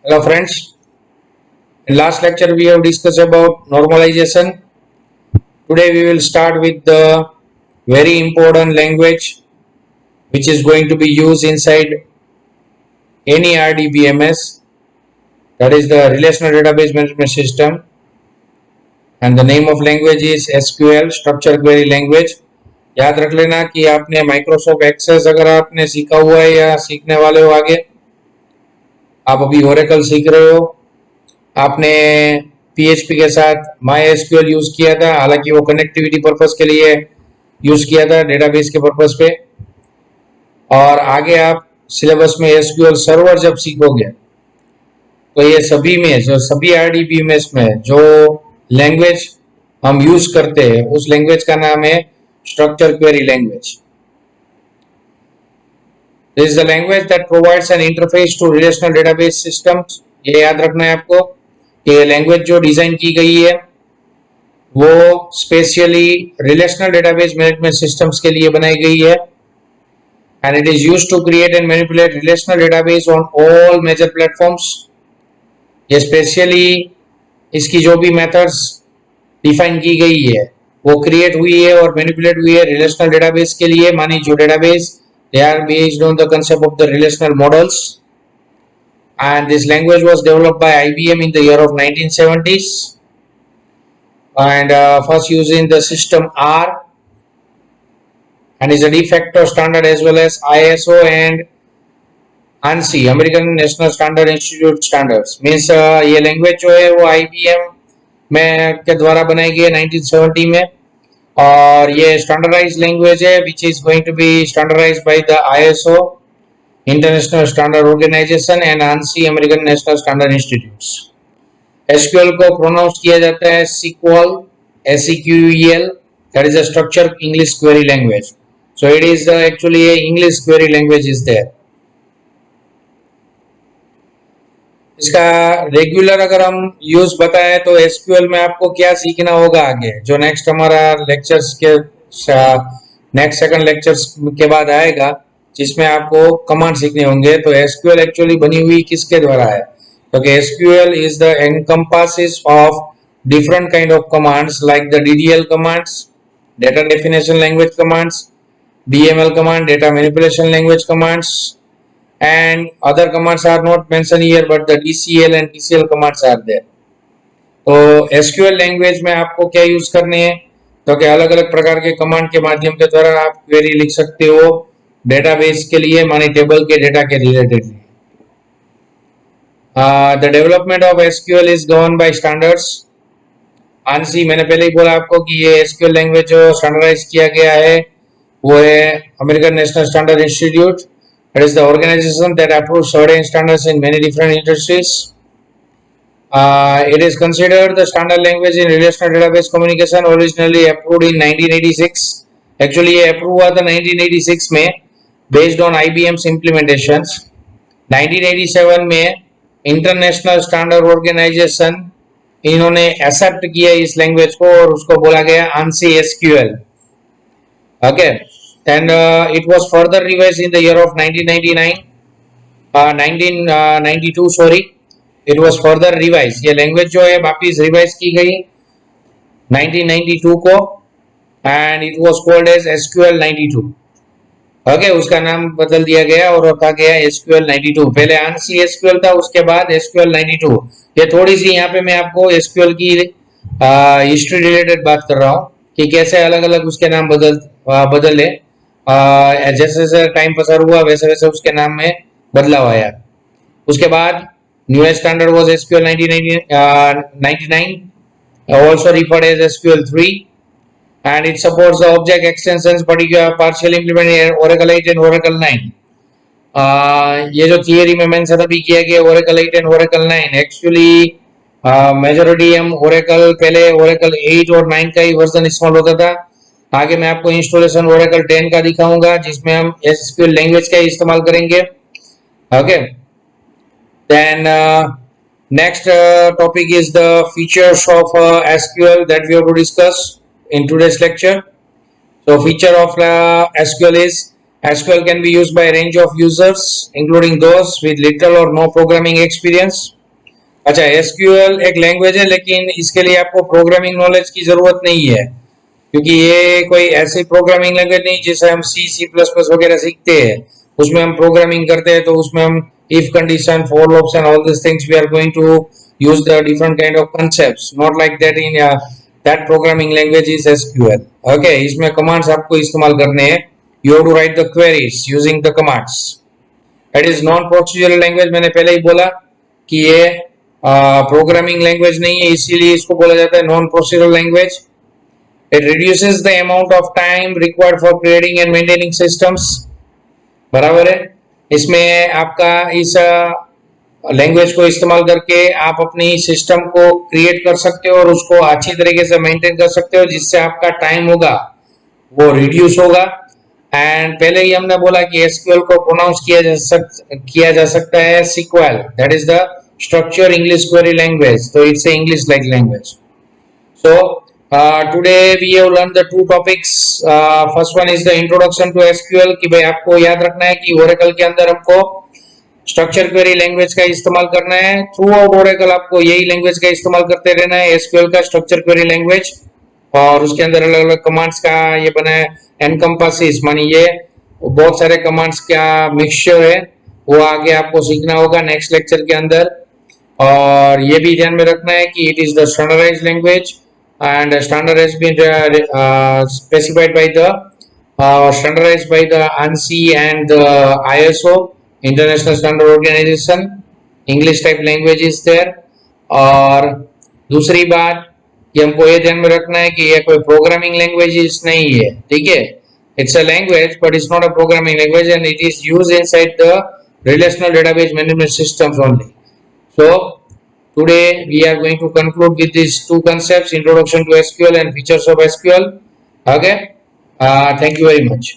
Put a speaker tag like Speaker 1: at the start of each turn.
Speaker 1: Hello friends, in last lecture we have discussed about normalization. Today we will start with the very important language which is going to be used inside any RDBMS, that is the Relational Database Management System, and the name of language is SQL, Structure Query Language. याद रख लेना कि आपने Microsoft access अगर आपने सीखा हुआ है या सीखने वाले हो आगे, आप अभी ओरेकल सीख रहे हो, आपने PHP के साथ MySQL यूज किया था, हालांकि वो कनेक्टिविटी पर्पस के लिए यूज किया था डेटाबेस के पर्पस पे, और आगे आप सिलेबस में SQL सर्वर जब सीखोगे तो ये सभी में जो सभी RDBMS में जो लैंग्वेज हम यूज करते हैं उस लैंग्वेज का नाम है structure query language. This is the language that provides an interface to relational database systems. ये याद रखना है आपको कि ये लैंग्वेज जो डिजाइन की गई है वो specially relational database management systems के लिए बनाई गई है, and it is used to create and manipulate relational database on all major platforms. ये स्पेशली इसकी जो भी मेथड्स डिफाइन की गई है वो क्रिएट हुई है और मैनिपुलेट हुई है रिलेशनल डेटाबेस के लिए. मानी जो database they are based on the concept of the relational models, and this language was developed by IBM in the year of 1970s and first used in the system R, and is a de facto standard as well as ISO and ANSI, American National Standard Institute standards. Means ये language जो है वो IBM में के द्वारा बनाई गई है 1970 में, और ये स्टैंडर्डाइज लैंग्वेज है which is going to be standardized by the ISO, international standard organization, and ANSI, American national standard institutes. SQL को प्रोनाउंस किया जाता है SQL, SEQUEL, that is a structured English query language. So it is actually a English query language is there. इसका regular अगर हम use बताएं तो SQL में आपको क्या सीखना होगा आगे, जो नेक्स्ट हमारा लेक्चर्स के नेक्स्ट सेकंड लेक्चर्स के बाद आएगा जिसमें आपको कमांड सीखने होंगे. तो SQL एक्चुअली बनी हुई किसके द्वारा है, क्योंकि SQL is the encompasses of different kind of commands like the DDL commands, data definition language commands, DML command, data manipulation language commands, and other commands are not mentioned here but the DCL and TCL commands are there. तो SQL language में आपको क्या use करने हैं, तो कि अलग अलग प्रकार के कमांड के माध्यम के द्वारा आप क्वेरी लिख सकते हो डेटाबेस के लिए, माने टेबल के डेटा के related. The development of SQL is govern by standards. ANSI, मैंने पहले ही बोला आपको कि ये SQL लैंग्वेज जो स्टैंडर्डाइज किया गया है वो है American national standard institute. It is the organization that approves certain standards in many different industries. It is considered the standard language in relational database communication, originally approved in 1986. Actually ये approve हुआ था 1986 में based on IBM's implementations. 1987 में international standard organisation इन्होंने accept किया इस language को और उसको बोला गया ANSI SQL. Okay. And it was further revised in the year of 1992 sorry, it was further revised. ये लैंग्वेज जो है वापिस रिवाइज की गई 1992 को, and it was called as SQL 92. Okay, उसका नाम बदल दिया गया और रखा गया SQL 92. पहले ANSI SQL था, उसके बाद SQL 92. ये थोड़ी सी यहाँ पे मैं आपको SQL की हिस्ट्री रिलेटेड बात कर रहा हूँ कि कैसे अलग अलग उसके नाम बदले, जैसे जैसे टाइम पसार हुआ वैसे वैसे उसके नाम में बदलाव आया. उसके बाद newest standard was SQL 1999, also referred as SQL 3, and it supports the object extensions particular partially implemented Oracle 8 and Oracle 9. ये जो थियरी में मेंशन अभी किया गया Oracle 8 and Oracle 9, actually majority हम Oracle पहले Oracle 8 और 9 का ही वर्जन इस्तेमाल होता था. आगे मैं आपको इंस्टॉलेशन Oracle 10 का दिखाऊंगा जिसमें हम SQL लैंग्वेज का इस्तेमाल करेंगे. Okay, then next topic is the features of SQL that we have to discuss in today's lecture. So feature of SQL is SQL can be used by a range of users, including those with little or no programming experience. अच्छा, SQL एक language है, लेकिन इसके लिए आपको programming knowledge की जरूरत नहीं है, क्योंकि ये कोई ऐसी प्रोग्रामिंग लैंग्वेज नहीं जिसे हम सी प्लस प्लस वगैरह सीखते हैं, उसमें हम प्रोग्रामिंग करते हैं तो उसमें हम if condition, for loops and all this things we are going to use the different kind of concepts, not like that in that programming language is SQL. Okay, इसमें commands आपको इस्तेमाल करने हैं, you have to write the queries using the commands. It is non procedural language, मैंने पहले ही बोला कि ये प्रोग्रामिंग लैंग्वेज नहीं है, इसीलिए इसको बोला जाता है non procedural language. It reduces the amount of time required for creating and maintaining systems. बराबर है. इसमें आपका इस लैंग्वेज को इस्तेमाल करके आप अपनी सिस्टम को क्रिएट कर सकते हो और उसको अच्छी तरीके से मेंटेन कर सकते हो, जिससे आपका टाइम होगा वो रिड्यूस होगा. एंड पहले ही हमने बोला कि एसक्यूएल को प्रोनाउंस किया जा सकता है sequel. That is the structure English query language, so it's a English like language. So today we have learned the two topics. First one is the introduction to SQL, कि भाई आपको याद रखना है कि Oracle के अंदर हमको structure query language का इस्तेमाल करना है. थ्रू आउट Oracle आपको यही लैंग्वेज का इस्तेमाल करते रहना है, SQL का structure query language. और उसके अंदर अलग अलग कमांड्स का ये बना है एनकम्पासिस, मानी ये बहुत सारे कमांड्स का मिक्सचर है, वो आगे आपको सीखना होगा नेक्स्ट लेक्चर के अंदर. और ये भी ध्यान में रखना है कि it is the standardized language and standard has been specified by the standardized by the ANSI and ISO, international standard organization. English type language is there. और दूसरी बात कि हमको ये ध्यान में रखना है कि ये कोई प्रोग्रामिंग लैंग्वेज नहीं है, ठीक है. It's a language but it's not a programming language and it is used inside the relational database management systems only. So today we are going to conclude with these two concepts, introduction to SQL and features of SQL. Okay, thank you very much.